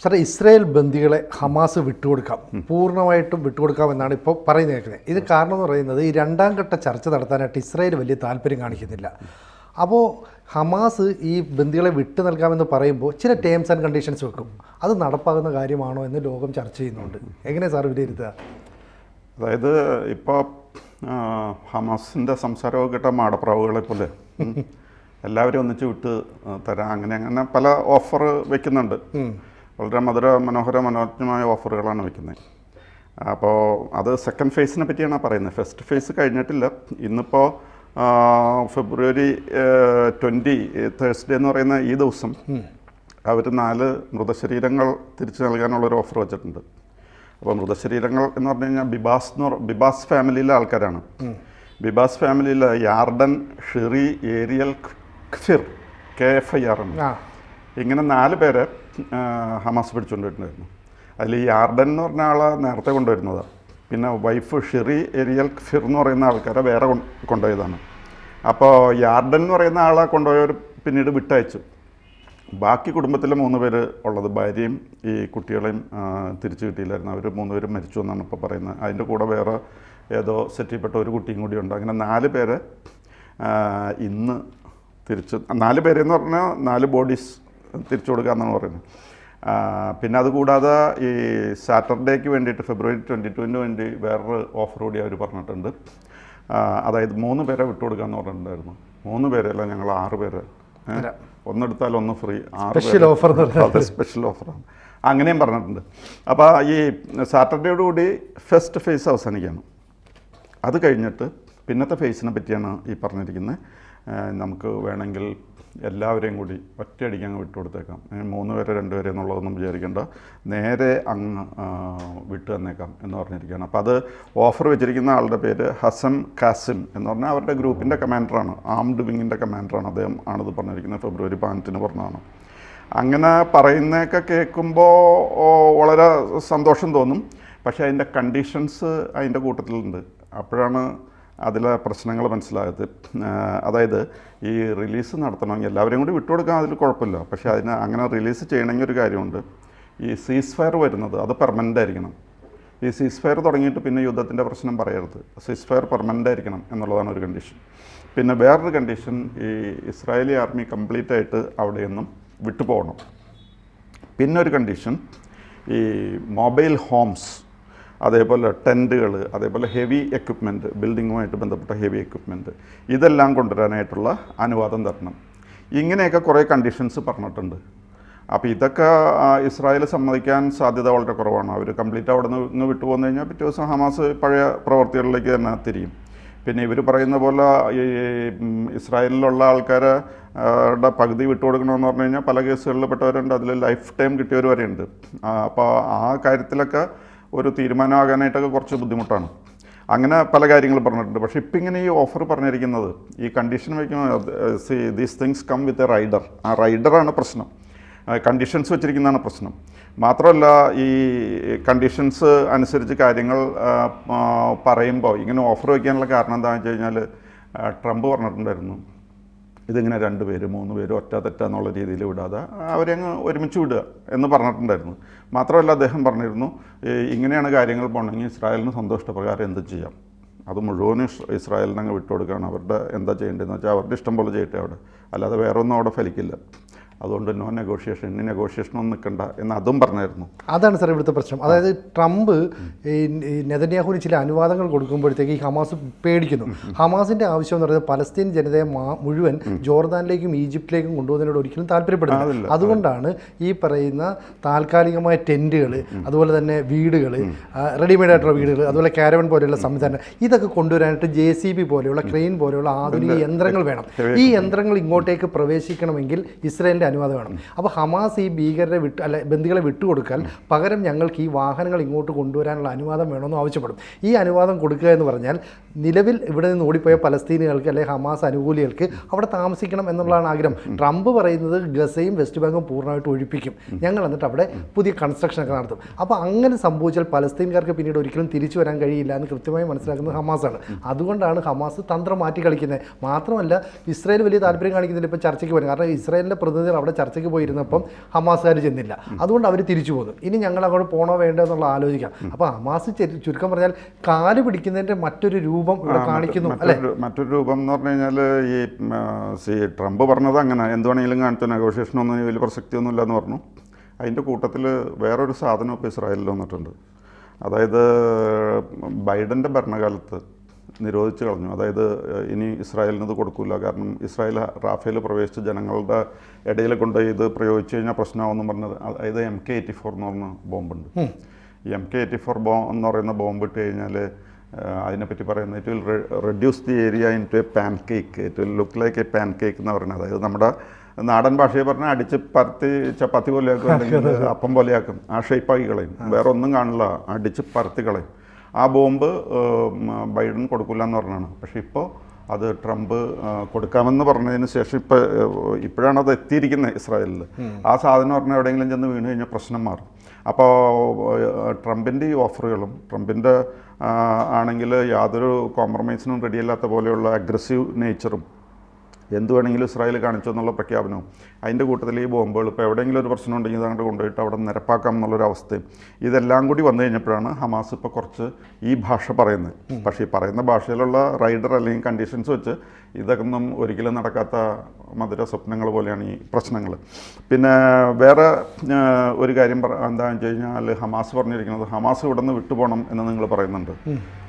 സാറേ, ഇസ്രായേൽ ബന്ദികളെ ഹമാസ് വിട്ടുകൊടുക്കാം, പൂർണ്ണമായിട്ടും വിട്ടുകൊടുക്കാമെന്നാണ് ഇപ്പോൾ പറയുന്നത് കേൾക്കുന്നത്. ഇത് കാരണം എന്ന് പറയുന്നത് ഈ രണ്ടാം ഘട്ട ചർച്ച നടത്താനായിട്ട് ഇസ്രായേൽ വലിയ താല്പര്യം കാണിക്കുന്നില്ല. അപ്പോൾ ഹമാസ് ഈ ബന്ദികളെ വിട്ടു നൽകാമെന്ന് പറയുമ്പോൾ ചില ടേംസ് ആൻഡ് കണ്ടീഷൻസ് വെക്കും. അത് നടപ്പാകുന്ന കാര്യമാണോ എന്ന് ലോകം ചർച്ച ചെയ്യുന്നുണ്ട്. എങ്ങനെ സാർ വിലയിരുത്തുക? അതായത് ഇപ്പോൾ ഹമാസിൻ്റെ സംസാരമൊക്കെ കിട്ടാൻ മാടപ്രാവുകളെ പോലെ എല്ലാവരും ഒന്നിച്ച് വിട്ട് തരാം, അങ്ങനെ പല ഓഫർ വെക്കുന്നുണ്ട്. വളരെ മനോഹരമായ ഓഫറുകളാണ് വെക്കുന്നത്. അപ്പോൾ അത് സെക്കൻഡ് ഫേസിനെ പറ്റിയാണ് പറയുന്നത്. ഫസ്റ്റ് ഫേസ് കഴിഞ്ഞിട്ടില്ല. ഇന്നിപ്പോൾ ഫെബ്രുവരി 20 തേഴ്സ്ഡേ എന്ന് പറയുന്ന ഈ ദിവസം അവർ 4 മൃതശരീരങ്ങൾ തിരിച്ചു നൽകാനുള്ളൊരു ഓഫർ വെച്ചിട്ടുണ്ട്. അപ്പോൾ മൃതശരീരങ്ങൾ എന്ന് പറഞ്ഞു കഴിഞ്ഞാൽ ബിബാസ് ഫാമിലിയിലെ ആൾക്കാരാണ്. ബിബാസ് ഫാമിലിയിൽ യാർഡൻ, ഷിറി, ഏരിയൽ, ഖ്ഫിർ, KFIR ആണ്. ഇങ്ങനെ 4 പേരെ ഹമാസ് പിടിച്ചുകൊണ്ടിട്ടുണ്ടായിരുന്നു. അതിൽ ഈ യാർഡൻ എന്ന് പറഞ്ഞ ആളെ നേരത്തെ കൊണ്ടുവരുന്നതാണ്. പിന്നെ വൈഫ് ഷിറി, ഏരിയൽ, ഖ്ഫിർ എന്ന് പറയുന്ന ആൾക്കാരെ വേറെ കൊണ്ടുപോയതാണ്. അപ്പോൾ യാർഡൻ എന്ന് പറയുന്ന ആളെ കൊണ്ടുപോയവർ പിന്നീട് വിട്ടയച്ചു. ബാക്കി കുടുംബത്തിലെ 3 പേര് ഉള്ളത്, ഭാര്യയും ഈ കുട്ടികളെയും തിരിച്ചു കിട്ടിയില്ലായിരുന്നു. അവർ 3 പേരും മരിച്ചു എന്നാണ് ഇപ്പോൾ പറയുന്നത്. അതിൻ്റെ കൂടെ വേറെ ഏതോ സെറ്റിൽപ്പെട്ട ഒരു കുട്ടിയും കൂടി ഉണ്ട്. അങ്ങനെ 4 പേര് ഇന്ന് തിരിച്ച് 4 പേരെന്ന് പറഞ്ഞാൽ 4 ബോഡീസ് തിരിച്ചു കൊടുക്കുക എന്നാണ് പറയുന്നത്. പിന്നെ അതുകൂടാതെ ഈ സാറ്റർഡേക്ക് വേണ്ടിയിട്ട് ഫെബ്രുവരി 22 വേണ്ടി വേറൊരു ഓഫർ കൂടി അവർ പറഞ്ഞിട്ടുണ്ട്. അതായത് 3 പേരെ വിട്ടുകൊടുക്കാമെന്ന് പറഞ്ഞിട്ടുണ്ടായിരുന്നു. 3 പേരല്ല, ഞങ്ങൾ 6 പേര്, ഒന്നെടുത്താൽ ഒന്ന് ഫ്രീ, 6 ഓഫർ. അത് സ്പെഷ്യൽ ഓഫറാണ്. അങ്ങനെയും പറഞ്ഞിട്ടുണ്ട്. അപ്പോൾ ഈ സാറ്റർഡേയോടുകൂടി ഫസ്റ്റ് ഫേസ് അവസാനിക്കുകയാണ്. അത് കഴിഞ്ഞിട്ട് പിന്നത്തെ ഫേസിനെ പറ്റിയാണ് ഈ പറഞ്ഞിരിക്കുന്നത്. നമുക്ക് വേണമെങ്കിൽ എല്ലാവരെയും കൂടി ഒറ്റയടിക്ക് അങ്ങ് വിട്ടുകൊടുത്തേക്കാം. 3 പേരെ 2 പേരെ എന്നുള്ളതൊന്നും വിചാരിക്കേണ്ട, നേരെ അങ്ങ് വിട്ടു തന്നേക്കാം എന്ന് പറഞ്ഞിരിക്കുകയാണ്. അപ്പോൾ അത് ഓഫർ വെച്ചിരിക്കുന്ന ആളുടെ പേര് ഹസൻ കാസിം എന്ന് പറഞ്ഞാൽ അവരുടെ ഗ്രൂപ്പിൻ്റെ കമാൻഡറാണ്, ആംഡ് വിങ്ങിൻ്റെ കമാൻഡറാണ്. അദ്ദേഹം ആണിത് പറഞ്ഞിരിക്കുന്നത്. ഫെബ്രുവരി 15 പറഞ്ഞതാണ്. അങ്ങനെ പറയുന്നതൊക്കെ കേൾക്കുമ്പോൾ വളരെ സന്തോഷം തോന്നും. പക്ഷേ അതിൻ്റെ കണ്ടീഷൻസ് അതിൻ്റെ കൂട്ടത്തിലുണ്ട്. അപ്പോഴാണ് അതിലെ പ്രശ്നങ്ങൾ മനസ്സിലായത്. അതായത് ഈ റിലീസ് നടത്തണമെങ്കിൽ എല്ലാവരെയും കൂടി വിട്ടുകൊടുക്കാൻ അതിൽ കുഴപ്പമില്ല. പക്ഷേ അതിന് അങ്ങനെ റിലീസ് ചെയ്യണമെങ്കിൽ ഒരു കാര്യമുണ്ട്. ഈ സീസ് ഫയർ വരുന്നത് അത് പെർമനൻ്റ് ആയിരിക്കണം. ഈ സീസ് ഫയർ തുടങ്ങിയിട്ട് പിന്നെ യുദ്ധത്തിൻ്റെ പ്രശ്നം പറയരുത്. സീസ് ഫയർ പെർമനൻ്റ് ആയിരിക്കണം എന്നുള്ളതാണ് ഒരു കണ്ടീഷൻ. പിന്നെ വേറൊരു കണ്ടീഷൻ, ഈ ഇസ്രായേലി ആർമി കംപ്ലീറ്റ് ആയിട്ട് അവിടെ നിന്നും വിട്ടുപോകണം. പിന്നെ ഒരു കണ്ടീഷൻ, ഈ മൊബൈൽ ഹോംസ്, അതേപോലെ ടെൻറ്റുകൾ, അതേപോലെ ഹെവി എക്വിപ്മെൻറ്റ്, ബിൽഡിങ്ങുമായിട്ട് ബന്ധപ്പെട്ട ഹെവി എക്വിപ്മെൻറ്റ്, ഇതെല്ലാം കൊണ്ടുവരാനായിട്ടുള്ള അനുവാദം തരണം. ഇങ്ങനെയൊക്കെ കുറേ കണ്ടീഷൻസ് പറഞ്ഞിട്ടുണ്ട്. അപ്പോൾ ഇതൊക്കെ ഇസ്രായേൽ സമ്മതിക്കാൻ സാധ്യത വളരെ കുറവാണ്. അവർ കംപ്ലീറ്റ് അവിടെ നിന്ന് വിട്ടുപോകുന്നു കഴിഞ്ഞാൽ പിറ്റേ ദിവസം ഹമാസ് പഴയ പ്രവർത്തികളിലേക്ക് തന്നെ തിരിയും. പിന്നെ ഇവർ പറയുന്ന പോലെ ഈ ഇസ്രായേലിലുള്ള ആൾക്കാരെ പകുതി വിട്ടുകൊടുക്കണമെന്ന് പറഞ്ഞു കഴിഞ്ഞാൽ പല കേസുകളിൽ പെട്ടവരുണ്ട്. അതിൽ ലൈഫ് ടൈം കിട്ടിയവർ വരെയുണ്ട്. അപ്പോൾ ആ കാര്യത്തിലൊക്കെ ഒരു തീരുമാനമാകാനായിട്ടൊക്കെ കുറച്ച് ബുദ്ധിമുട്ടാണ്. അങ്ങനെ പല കാര്യങ്ങൾ പറഞ്ഞിട്ടുണ്ട്. പക്ഷേ ഇപ്പം ഇങ്ങനെ ഈ ഓഫർ പറഞ്ഞിരിക്കുന്നത്, ഈ കണ്ടീഷൻ വയ്ക്കുമ്പോൾ these things come with a rider. ആ റൈഡറാണ് പ്രശ്നം. കണ്ടീഷൻസ് വെച്ചിരിക്കുന്നതാണ് പ്രശ്നം. മാത്രമല്ല, ഈ കണ്ടീഷൻസ് അനുസരിച്ച് കാര്യങ്ങൾ പറയുമ്പോൾ ഇങ്ങനെ ഓഫർ വയ്ക്കാനുള്ള കാരണം എന്താണെന്ന് വെച്ച് കഴിഞ്ഞാൽ, ട്രംപ് പറഞ്ഞിട്ടുണ്ടായിരുന്നു ഇതിങ്ങനെ 2 പേര് 3 പേര് ഒറ്റ തെറ്റെന്നുള്ള രീതിയിൽ വിടാതെ അവരെ അങ്ങ് ഒരുമിച്ച് വിടുക എന്ന് പറഞ്ഞിട്ടുണ്ടായിരുന്നു. മാത്രമല്ല, അദ്ദേഹം പറഞ്ഞിരുന്നു ഇങ്ങനെയാണ് കാര്യങ്ങൾ പോകണമെങ്കിൽ ഇസ്രായേലിന് സന്തോഷപ്രകാരം എന്ത് ചെയ്യാം, അത് മുഴുവനും ഇസ്രായേലിനെ അങ്ങ് വിട്ടുകൊടുക്കുകയാണ്. അവരുടെ എന്താ ചെയ്യേണ്ടതെന്ന് വെച്ചാൽ അവരുടെ ഇഷ്ടം പോലെ ചെയ്യട്ടെ അവിടെ, അല്ലാതെ വേറെ ഒന്നും അവിടെ ഫലിക്കില്ല. അതുകൊണ്ട് നോ നെഗോഷിയേഷൻ, ഇനി നെഗോഷിയേഷനൊന്നും നിൽക്കണ്ട എന്ന് അതും പറഞ്ഞായിരുന്നു. അതാണ് സാർ ഇവിടുത്തെ പ്രശ്നം. അതായത് ട്രംപ് ഈ നെതന്യാഹുവിന് ചില അനുവാദങ്ങൾ കൊടുക്കുമ്പോഴത്തേക്ക് ഈ ഹമാസ് പേടിക്കുന്നു. ഹമാസിൻ്റെ ആവശ്യം എന്ന് പറയുന്നത് പലസ്തീൻ ജനതയെ മുഴുവൻ ജോർദാനിലേക്കും ഈജിപ്തിലേക്കും കൊണ്ടുപോകുന്നതിനോട് ഒരിക്കലും താല്പര്യപ്പെടുന്നില്ല. അതുകൊണ്ടാണ് ഈ പറയുന്ന താൽക്കാലികമായ ടെൻറ്റുകൾ, അതുപോലെ തന്നെ വീടുകൾ, റെഡിമെയ്ഡ് ആയിട്ടുള്ള വീടുകൾ, അതുപോലെ കാരവൻ പോലെയുള്ള സംവിധാനം, ഇതൊക്കെ കൊണ്ടുവരാനായിട്ട് JCB പോലെയുള്ള ക്രെയിൻ പോലെയുള്ള ആധുനിക യന്ത്രങ്ങൾ വേണം. ഈ യന്ത്രങ്ങൾ ഇങ്ങോട്ടേക്ക് പ്രവേശിക്കണമെങ്കിൽ ഇസ്രായേലിൻ്റെ അനുവാദം വേണം. അപ്പോൾ ഹമാസ് ഈ ഭീകരരെ ബന്ദികളെ വിട്ടുകൊടുക്കാൻ പകരം ഞങ്ങൾക്ക് ഈ വാഹനങ്ങൾ ഇങ്ങോട്ട് കൊണ്ടുവരാനുള്ള അനുവാദം വേണമെന്ന് ആവശ്യപ്പെടും. ഈ അനുവാദം കൊടുക്കുക എന്ന് പറഞ്ഞാൽ നിലവിൽ ഇവിടെ നിന്ന് ഓടിപ്പോയ പലസ്തീനുകൾക്ക് അല്ലെങ്കിൽ ഹമാസ് അനുകൂലികൾക്ക് അവിടെ താമസിക്കണം എന്നുള്ളതാണ് ആഗ്രഹം. ട്രംപ് പറയുന്നത് ഗസയും വെസ്റ്റ് ബാങ്കും പൂർണ്ണമായിട്ട് ഒഴിപ്പിക്കും, ഞങ്ങൾ എന്നിട്ട് അവിടെ പുതിയ കൺസ്ട്രക്ഷനൊക്കെ നടത്തും. അപ്പോൾ അങ്ങനെ സംഭവിച്ചാൽ പലസ്തീൻകാർക്ക് പിന്നീട് ഒരിക്കലും തിരിച്ചു വരാൻ കഴിയില്ല എന്ന് കൃത്യമായി മനസ്സിലാക്കുന്നത് ഹമാസാണ്. അതുകൊണ്ടാണ് ഹമാസ് തന്ത്രം മാറ്റി കളിക്കുന്നത്. മാത്രമല്ല, ഇസ്രായേൽ വലിയ താല്പര്യം കാണിക്കുന്നില്ല ഇപ്പോൾ ചർച്ചയ്ക്ക് വരും. കാരണം ഇസ്രായേലിൻ്റെ പ്രതിനിധി അവിടെ ചർച്ചയ്ക്ക് പോയിരുന്നപ്പം ഹമാസുകാർ ചെന്നില്ല, അതുകൊണ്ട് അവർ തിരിച്ചു പോന്നു. ഇനി ഞങ്ങൾ അങ്ങോട്ട് പോകണോ വേണ്ടോ എന്നുള്ള ആലോചിക്കാം. അപ്പോൾ ഹമാസ് ചുരുക്കം പറഞ്ഞാൽ കാല് പിടിക്കുന്നതിൻ്റെ മറ്റൊരു രൂപം ഇവിടെ കാണിക്കുന്നു അല്ലേ? മറ്റൊരു രൂപം എന്ന് പറഞ്ഞു കഴിഞ്ഞാൽ ഈ ട്രംപ് പറഞ്ഞത് അങ്ങനെ എന്ത് വേണമെങ്കിലും കാണിച്ചു, നെഗോഷിയേഷനൊന്നും വലിയ പ്രസക്തിയൊന്നുമില്ല എന്ന് പറഞ്ഞു. അതിൻ്റെ കൂട്ടത്തിൽ വേറൊരു സാധനം ഇപ്പോൾ ഇസ്രായേലിൽ വന്നിട്ടുണ്ട്. അതായത് ബൈഡൻ്റെ ഭരണകാലത്ത് നിരോധിച്ച് കളഞ്ഞു. അതായത് ഇനി ഇസ്രായേലിന് ഇത് കൊടുക്കില്ല, കാരണം ഇസ്രായേൽ റാഫേൽ പ്രവേശിച്ച് ജനങ്ങളുടെ ഇടയിൽ കൊണ്ട് ഇത് പ്രയോഗിച്ച് കഴിഞ്ഞാൽ പ്രശ്നമാവെന്ന് പറഞ്ഞത്. അതായത് MK-84 എന്ന് പറഞ്ഞ ബോംബുണ്ട്. ഈ MK-84 എന്ന് പറയുന്ന ബോംബ് ഇട്ട് കഴിഞ്ഞാൽ അതിനെപ്പറ്റി പറയുന്നത് it will reduce the area into a pancake, it will look like a pancake എന്ന് പറയുന്നത്. അതായത് നമ്മുടെ നാടൻ ഭാഷയെ പറഞ്ഞാൽ അടിച്ച് പരത്തി ചപ്പാത്തി പോലെയാക്കും, അല്ലെങ്കിൽ അപ്പം പോലെയാക്കും, ആ ഷേപ്പാക്കി കളയും, വേറെ ഒന്നും കാണില്ല, അടിച്ച് പരത്തി കളയും. ആ ബോംബ് ബൈഡൻ കൊടുക്കില്ല എന്ന് പറഞ്ഞാണ്. പക്ഷേ ഇപ്പോൾ അത് ട്രംപ് കൊടുക്കാമെന്ന് പറഞ്ഞതിന് ശേഷം ഇപ്പോഴാണ് അത് എത്തിയിരിക്കുന്നത് ഇസ്രായേലിൽ. ആ സാധനം പറഞ്ഞാൽ എവിടെയെങ്കിലും ചെന്ന് വീണ് കഴിഞ്ഞാൽ പ്രശ്നം മാറും. അപ്പോൾ ട്രംപിൻ്റെ ഈ ഓഫറുകളും, ട്രംപിൻ്റെ ആണെങ്കിൽ യാതൊരു കോംപ്രമൈസിനും റെഡിയല്ലാത്ത പോലെയുള്ള അഗ്രസീവ് നേച്ചറും, എന്ത് വേണമെങ്കിലും ഇസ്രായേൽ കാണിച്ചു എന്നുള്ള പ്രഖ്യാപനവും, അതിൻ്റെ കൂട്ടത്തിൽ ഈ ബോംബുകൾ ഇപ്പോൾ എവിടെയെങ്കിലും ഒരു പ്രശ്നം ഉണ്ടെങ്കിൽ അങ്ങോട്ട് കൊണ്ടുപോയിട്ട് അവിടെ നിരപ്പാക്കാം എന്നുള്ളൊരവസ്ഥയും, ഇതെല്ലാം കൂടി വന്നു കഴിഞ്ഞപ്പോഴാണ് ഹമാസ് ഇപ്പോൾ കുറച്ച് ഈ ഭാഷ പറയുന്നത്. പക്ഷേ ഈ പറയുന്ന ഭാഷയിലുള്ള റൈഡർ അല്ലെങ്കിൽ കണ്ടീഷൻസ് വെച്ച് ഇതൊന്നും ഒരിക്കലും നടക്കാത്ത മധുര സ്വപ്നങ്ങൾ പോലെയാണ് ഈ പ്രശ്നങ്ങൾ. പിന്നെ വേറെ ഒരു കാര്യം എന്താണെന്ന് വെച്ച് കഴിഞ്ഞാൽ ഹമാസ് പറഞ്ഞിരിക്കുന്നത്, ഹമാസ് ഇവിടെ നിന്ന് വിട്ടുപോകണം എന്ന് നിങ്ങൾ പറയുന്നുണ്ട്.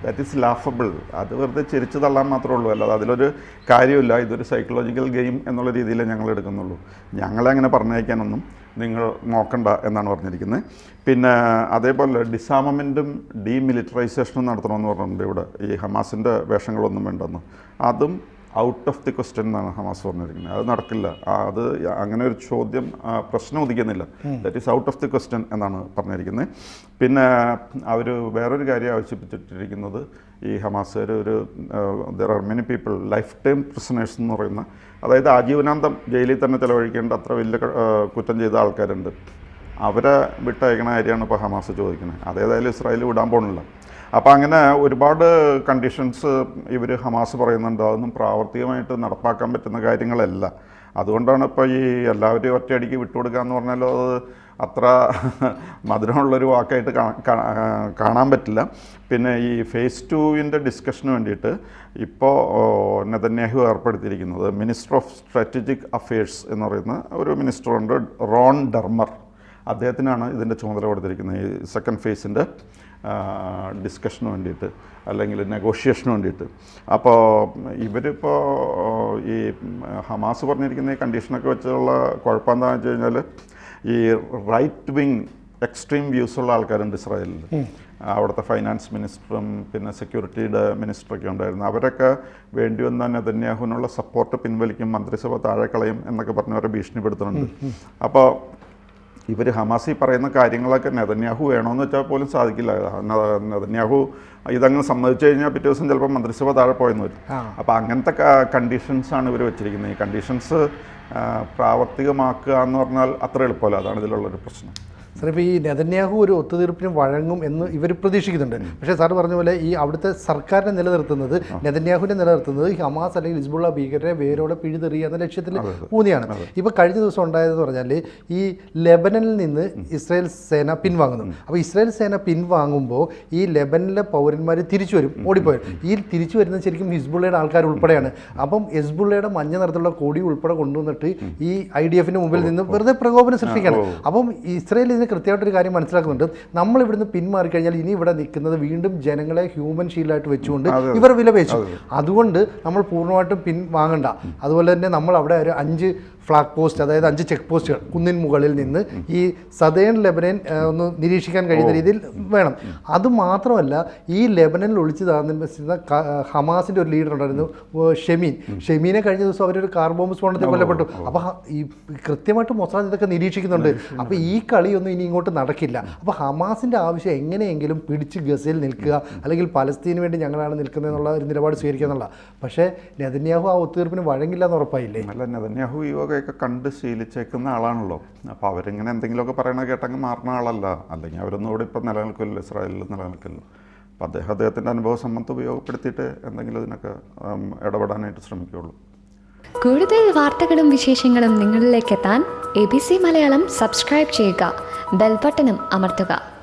That is laughable. അത് വെറുതെ ചിരിച്ചു തള്ളാൻ മാത്രമേ ഉള്ളൂ, അല്ലാതെ അതിലൊരു കാര്യമില്ല. ഇതൊരു സൈക്കോളജിക്കൽ ഗെയിം എന്നുള്ള രീതിയിൽ ഞങ്ങൾ എടുക്കുന്നുള്ളൂ. ഞങ്ങളെ അങ്ങനെ പറഞ്ഞയക്കാനൊന്നും നിങ്ങൾ നോക്കണ്ട എന്നാണ് പറഞ്ഞിരിക്കുന്നത്. പിന്നെ അതേപോലെ ഡിസാമമെൻറ്റും ഡീമിലിറ്ററൈസേഷനും നടത്തണമെന്ന് പറഞ്ഞിട്ടുണ്ട് ഇവിടെ. ഈ ഹമാസിൻ്റെ വേഷങ്ങളൊന്നും വേണ്ടെന്ന്, അതും ഔട്ട് ഓഫ് ദി ക്വസ്റ്റ്യൻ എന്നാണ് ഹമാസ് പറഞ്ഞിരിക്കുന്നത്. അത് നടക്കില്ല, അത് അങ്ങനെ ഒരു ചോദ്യം പ്രശ്നം ഉദിക്കുന്നില്ല. That is out of the question എന്നാണ് പറഞ്ഞിരിക്കുന്നത്. പിന്നെ അവർ വേറൊരു കാര്യം ആവശ്യപ്പെട്ടിരിക്കുന്നത്, ഈ ഹമാസുകാർ there are many people life time prisoners എന്ന് പറയുന്ന, അതായത് ആജീവനാന്തം ജയിലിൽ തന്നെ ചിലവഴിക്കേണ്ട അത്ര വലിയ കുറ്റം ചെയ്ത ആൾക്കാരുണ്ട്, അവരെ വിട്ടയക്കണ കാര്യമാണ് ഇപ്പോൾ ഹമാസ് ചോദിക്കുന്നത്. അതേതായാലും ഇസ്രായേൽ വിടാൻ പോകുന്നില്ല. അപ്പോൾ അങ്ങനെ ഒരുപാട് കണ്ടീഷൻസ് ഇവർ ഹമാസ് പറയുന്നുണ്ട്. അതൊന്നും പ്രാവർത്തികമായിട്ട് നടപ്പാക്കാൻ പറ്റുന്ന കാര്യങ്ങളല്ല. അതുകൊണ്ടാണ് ഇപ്പോൾ ഈ എല്ലാവരെയും ഒറ്റയടിക്ക് വിട്ടുകൊടുക്കുക എന്ന് പറഞ്ഞാലോ അത് അത്ര മധുരമുള്ളൊരു വാക്കായിട്ട് കാണാൻ പറ്റില്ല. പിന്നെ ഈ ഫേസ് 2 ഡിസ്കഷന് വേണ്ടിയിട്ട് ഇപ്പോൾ നെതന്യാഹു ഏർപ്പെടുത്തിയിരിക്കുന്നത് മിനിസ്റ്റർ ഓഫ് സ്ട്രാറ്റജിക് അഫയേഴ്സ് എന്ന് പറയുന്ന ഒരു മിനിസ്റ്ററുണ്ട്, റോൺ ഡെർമർ. അദ്ദേഹത്തിനാണ് ഇതിൻ്റെ ചുമതല കൊടുത്തിരിക്കുന്നത്, ഈ സെക്കൻഡ് ഫേസിൻ്റെ ഡിസ്കഷന് വേണ്ടിയിട്ട് അല്ലെങ്കിൽ നെഗോഷിയേഷന് വേണ്ടിയിട്ട്. അപ്പോൾ ഇവരിപ്പോൾ ഈ ഹമാസ് പറഞ്ഞിരിക്കുന്ന ഈ കണ്ടീഷനൊക്കെ വെച്ചുള്ള കുഴപ്പം എന്താണെന്ന് വെച്ച് കഴിഞ്ഞാൽ, ഈ റൈറ്റ് വിങ് എക്സ്ട്രീം വ്യൂസുള്ള ആൾക്കാരുണ്ട് ഇസ്രായേലിൽ. അവിടുത്തെ ഫൈനാൻസ് മിനിസ്റ്ററും പിന്നെ സെക്യൂരിറ്റിയുടെ മിനിസ്റ്ററൊക്കെ ഉണ്ടായിരുന്നു. അവരൊക്കെ വേണ്ടി വന്ന നെതന്യാഹുവിനുള്ള സപ്പോർട്ട് പിൻവലിക്കും, മന്ത്രിസഭ താഴെ കളയും എന്നൊക്കെ പറഞ്ഞവരെ ഭീഷണിപ്പെടുത്തുന്നുണ്ട്. അപ്പോൾ ഇവർ ഹമാസി പറയുന്ന കാര്യങ്ങളൊക്കെ നെതന്യാഹു വേണമെന്ന് വെച്ചാൽ പോലും സാധിക്കില്ല. നെതന്യാഹു ഇതങ്ങ് സമ്മതിച്ചു കഴിഞ്ഞാൽ പിറ്റേ ദിവസം ചിലപ്പോൾ മന്ത്രിസഭ താഴെ പോയെന്ന് വരും. അപ്പോൾ അങ്ങനത്തെ കണ്ടീഷൻസാണ് ഇവർ വെച്ചിരിക്കുന്നത്. ഈ കണ്ടീഷൻസ് പ്രാവർത്തികമാക്കുക എന്ന് പറഞ്ഞാൽ അത്ര എളുപ്പമല്ല. അതാണ് ഇതിലുള്ളൊരു പ്രശ്നം. സാർ, ഇപ്പോൾ ഈ നെതന്യാഹു ഒരു ഒത്തുതീർപ്പിന് വഴങ്ങും എന്ന് ഇവർ പ്രതീക്ഷിക്കുന്നുണ്ട്. പക്ഷേ സാർ പറഞ്ഞ പോലെ ഈ അവിടുത്തെ സർക്കാരിനെ നിലനിർത്തുന്നത്, നെതന്യാഹുവിനെ നിലനിർത്തുന്നത് ഈ ഹമാസ് അല്ലെങ്കിൽ ഹിസ്ബുള്ള ഭീകരരെ വേരോടെ പിഴുതെറിയുക എന്ന ലക്ഷ്യത്തിൽ ഊന്നിയാണ്. ഇപ്പോൾ കഴിഞ്ഞ ദിവസം ഉണ്ടായതെന്ന് പറഞ്ഞാൽ ഈ ലെബനനിൽ നിന്ന് ഇസ്രായേൽ സേന പിൻവാങ്ങുന്നു. അപ്പോൾ ഇസ്രായേൽ സേന പിൻവാങ്ങുമ്പോൾ ഈ ലെബനിലെ പൗരന്മാർ തിരിച്ചു വരും, ഓടിപ്പോയി. ഈ തിരിച്ചു വരുന്നത് ശരിക്കും ഹിസ്ബുള്ളയുടെ ആൾക്കാർ ഉൾപ്പെടെയാണ്. അപ്പം ഹിസ്ബുള്ളയുടെ മഞ്ഞ നിറത്തിലുള്ള കൊടി ഉൾപ്പെടെ കൊണ്ടുവന്നിട്ട് ഈ IDF-ന്റെ മുമ്പിൽ നിന്ന് വെറുതെ പ്രകോപനം സൃഷ്ടിക്കുകയാണ്. അപ്പം ഇസ്രായേൽ കൃത്യമായിട്ടൊരു കാര്യം മനസ്സിലാക്കുന്നുണ്ട്, നമ്മൾ ഇവിടുന്ന് പിന്മാറിക്കഴിഞ്ഞാൽ ഇനി ഇവിടെ നിൽക്കുന്നത് വീണ്ടും ജനങ്ങളെ ഹ്യൂമൻ ഷീൽഡായിട്ട് വെച്ചുകൊണ്ട് ഇവർ വിലപേച്ചു. അതുകൊണ്ട് നമ്മൾ പൂർണ്ണമായിട്ടും പിൻവാങ്ങണ്ട. അതുപോലെ തന്നെ നമ്മൾ അവിടെ ഒരു 5 ഫ്ലാഗ് പോസ്റ്റ്, അതായത് 5 ചെക്ക് പോസ്റ്റുകൾ കുന്നിൻ മുകളിൽ നിന്ന് ഈ സദേൺ ലെബനൻ ഒന്ന് നിരീക്ഷിക്കാൻ കഴിയുന്ന രീതിയിൽ വേണം. അതുമാത്രമല്ല, ഈ ലെബനനിൽ ഒളിച്ചു താമസിക്കുന്ന ഹമാസിൻ്റെ ഒരു ലീഡർ ഉണ്ടായിരുന്നു, ഷെമീനെ കഴിഞ്ഞ ദിവസം അവരൊരു കാർ ബോംബ് സ്ഫോടനത്തിൽ കൊല്ലപ്പെട്ടു. അപ്പോൾ ഈ കൃത്യമായിട്ട് മൊസാദ് ഇതൊക്കെ നിരീക്ഷിക്കുന്നുണ്ട്. അപ്പോൾ ഈ കളിയൊന്നും ഇനി ഇങ്ങോട്ട് നടക്കില്ല. അപ്പോൾ ഹമാസിൻ്റെ ആവശ്യം എങ്ങനെയെങ്കിലും പിടിച്ച് ഗസയിൽ നിൽക്കുക, അല്ലെങ്കിൽ പലസ്തീന് വേണ്ടി ഞങ്ങളാണ് നിൽക്കുന്നത് എന്നുള്ള ഒരു നിലപാട് സ്വീകരിക്കുക എന്നുള്ള. പക്ഷേ നെതന്യാഹു ആ ഒത്തുതീർപ്പിന് വഴങ്ങില്ല എന്ന് ഉറപ്പായില്ലേ? അല്ല, നെതന്യാഹു ഒക്കെ കണ്ട് ശീലിച്ചേക്കുന്ന ആളാണല്ലോ. അപ്പോൾ അവരിങ്ങനെ എന്തെങ്കിലുമൊക്കെ പറയണ കേട്ടങ്ങ് മാറുന്ന ആളല്ല. അല്ലെങ്കിൽ അവരൊന്നും ഇവിടെ ഇപ്പം നിലനിൽക്കില്ല, ഇസ്രായേലിൽ നിലനിൽക്കില്ല. അപ്പോൾ അദ്ദേഹത്തിൻ്റെ അനുഭവ സമ്പത്ത് ഉപയോഗപ്പെടുത്തിയിട്ട് എന്തെങ്കിലും ഇതിനൊക്കെ ഇടപെടാനായിട്ട് ശ്രമിക്കുകയുള്ളൂ. കൂടുതൽ വാർത്തകളും വിശേഷങ്ങളും നിങ്ങളിലേക്ക് എത്താൻ ABC മലയാളം സബ്സ്ക്രൈബ് ചെയ്യുക, ബെൽബട്ടനും അമർത്തുക.